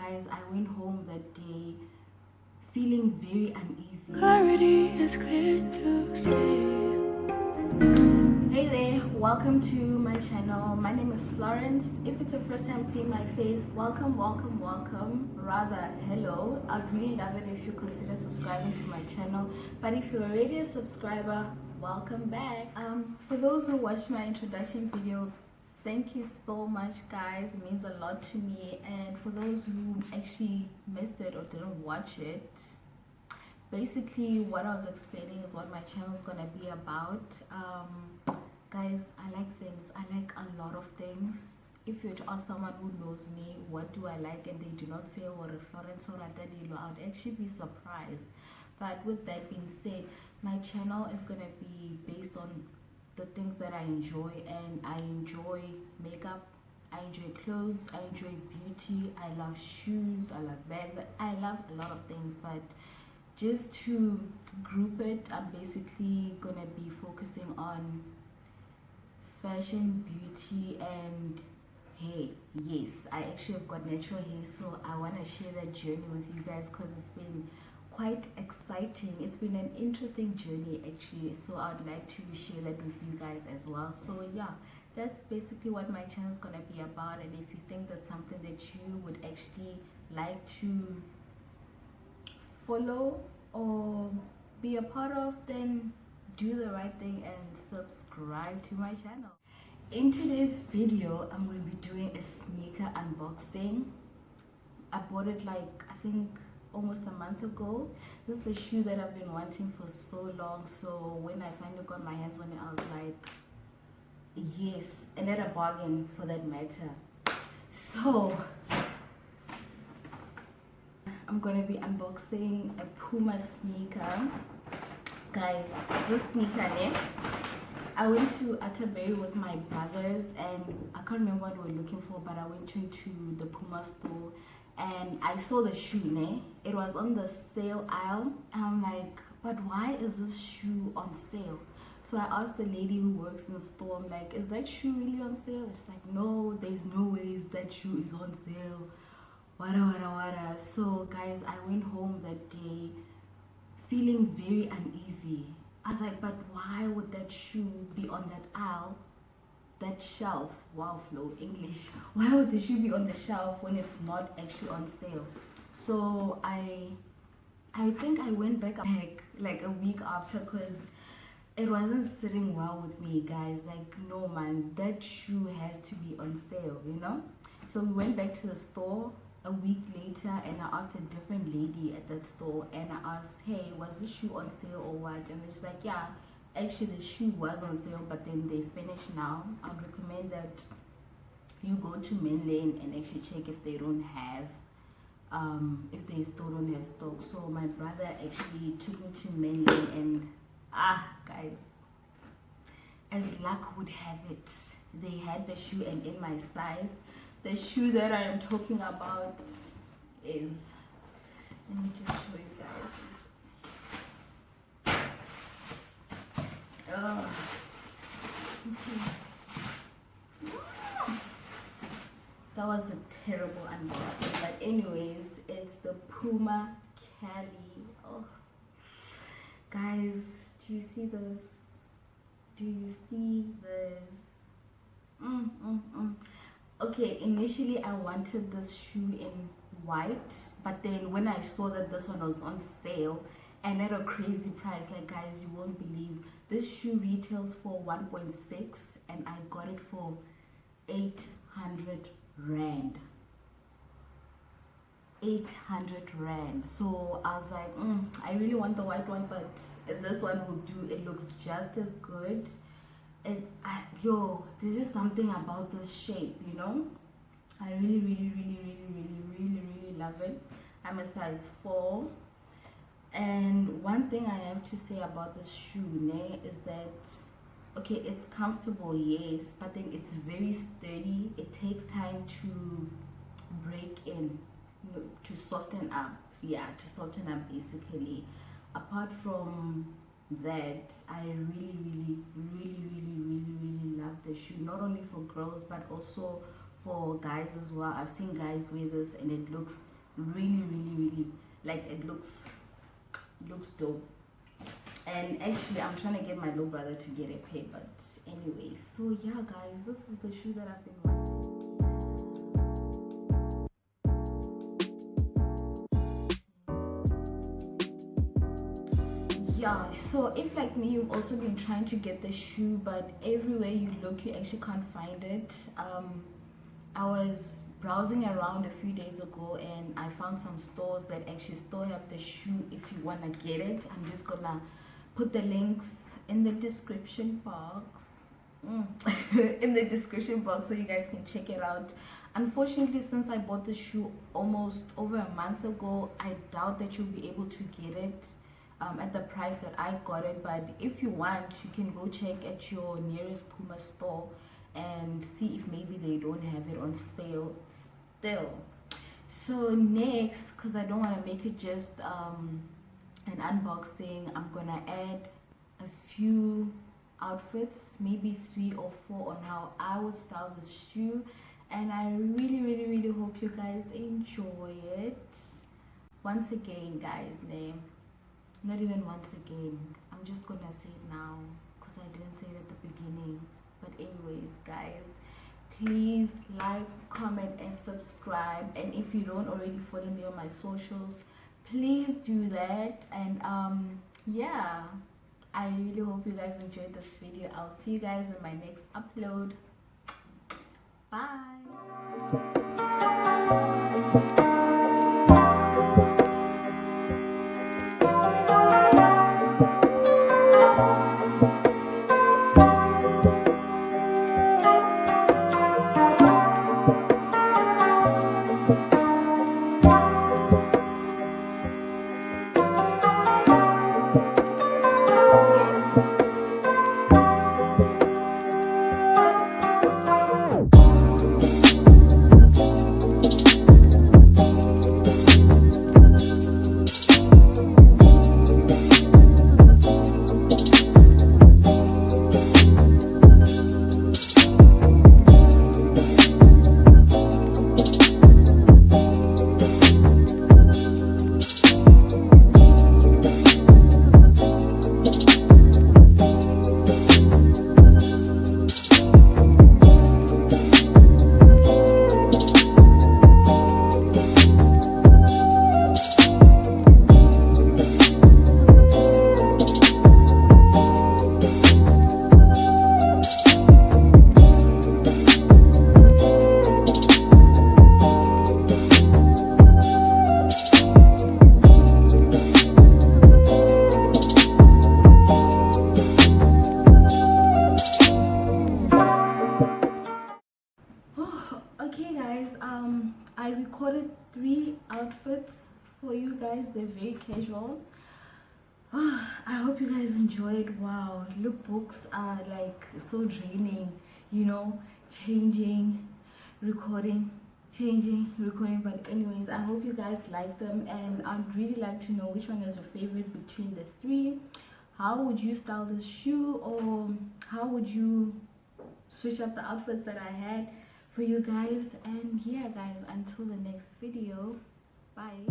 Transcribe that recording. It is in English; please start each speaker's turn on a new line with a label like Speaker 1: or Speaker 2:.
Speaker 1: guys, I went home that day feeling very uneasy.
Speaker 2: Clarity is clear to see.
Speaker 1: Hey there, welcome to my channel. My name is Florence. If it's your first time seeing my face, welcome. Rather, hello. I'd really love it if you consider subscribing to my channel. But if you're already a subscriber, welcome back. For those who watched my introduction video, thank you so much, guys. It means a lot to me. And for those who actually missed it or didn't watch it, basically what I was explaining is what my channel is gonna be about. Guys, I like things. I like a lot of things. If you were to ask someone who knows me what do I like and they do not say or Florence or Radadilo, I would actually be surprised. But with that being said, my channel is gonna be based on the things that I enjoy, and I enjoy makeup, I enjoy clothes, I enjoy beauty, I love shoes, I love bags, I love a lot of things. But just to group it, I'm basically gonna be focusing on fashion, beauty, and hair. Yes, I actually have got natural hair, so I want to share that journey with you guys because it's been quite exciting. It's been an interesting journey actually, so I'd like to share that with you guys as well. So yeah, that's basically what my channel is gonna be about. And if you think that's something that you would actually like to follow or be a part of, then do the right thing and subscribe to my channel. In today's video, I'm going to be doing a sneaker unboxing. I bought it like I think almost a month ago. This is a shoe that I've been wanting for so long, so when I finally got my hands on it, I was like, yes, and at a bargain for that matter. So I'm gonna be unboxing a Puma sneaker. Guys, this sneaker name, I went to Atterbury with my brothers and I can't remember what we were looking for, but I went into the Puma store and I saw the shoe, ne? It was on the sale aisle and I'm like, but why is this shoe on sale? So I asked the lady who works in the store, I'm like, is that shoe really on sale? She's like, no, there's no ways that shoe is on sale. Wada. So guys, I went home that day feeling very uneasy. I was like, but why would that shoe be on that aisle, that shelf? Wow, Flo, English. Why would the shoe be on the shelf when it's not actually on sale? So I think I went back like a week after because it wasn't sitting well with me, guys. Like, no man, that shoe has to be on sale, you know? So we went back to the store a week later and I asked a different lady at that store and I asked, hey, was this shoe on sale or what? And she's like, yeah, actually the shoe was on sale, but then they finished now. I'd recommend that you go to Main Lane and actually check if they don't have if they still don't have stock. So my brother actually took me to Main Lane and guys, as luck would have it, they had the shoe and in my size. The shoe that I am talking about is, let me just show you guys. Oh, okay. That was a terrible unboxing, but anyways, it's the Puma Cali. Oh, guys, do you see this? Do you see this? Okay, initially I wanted this shoe in white, but then when I saw that this one was on sale and at a crazy price, like guys, you won't believe, this shoe retails for 1.6 and I got it for 800 rand. 800 rand. So I was like, I really want the white one, but this one will do. It looks just as good. This is something about this shape, you know. I really love it. I'm a size 4, and one thing I have to say about this shoe is that okay, it's comfortable, yes, but then it's very sturdy. It takes time to break in, to soften up, basically. Apart from that, I really love the shoe, not only for girls but also for guys as well. I've seen guys wear this and it looks really like it looks dope. And actually I'm trying to get my little brother to get a pair, but anyway, so yeah guys, this is the shoe that I've been wearing. Yeah, so if like me you've also been trying to get the shoe but everywhere you look you actually can't find it, I was browsing around a few days ago and I found some stores that actually still have the shoe if you want to get it. I'm just gonna put the links in the description box in the description box so you guys can check it out. Unfortunately, since I bought the shoe almost over a month ago, I doubt that you'll be able to get it at the price that I got it, but if you want you can go check at your nearest Puma store and see if maybe they don't have it on sale still. So next, because I don't want to make it just an unboxing, I'm gonna add a few outfits, maybe 3 or 4 on how I would style this shoe, and I really hope you guys enjoy it. Once again guys, not even once again, I'm just gonna say it now because I didn't say it at the beginning. But anyways guys, please like, comment and subscribe, and if you don't already follow me on my socials, please do that. And yeah, I really hope you guys enjoyed this video. I'll see you guys in my next upload. Bye. Okay guys, I recorded 3 outfits for you guys. They're very casual. I hope you guys enjoyed. Wow, lookbooks are like so draining, you know, changing, recording, changing, recording. But anyways, I hope you guys like them, and I'd really like to know which one is your favorite between the 3. How would you style this shoe, or how would you switch up the outfits that I had for you guys? And yeah guys, until the next video, bye.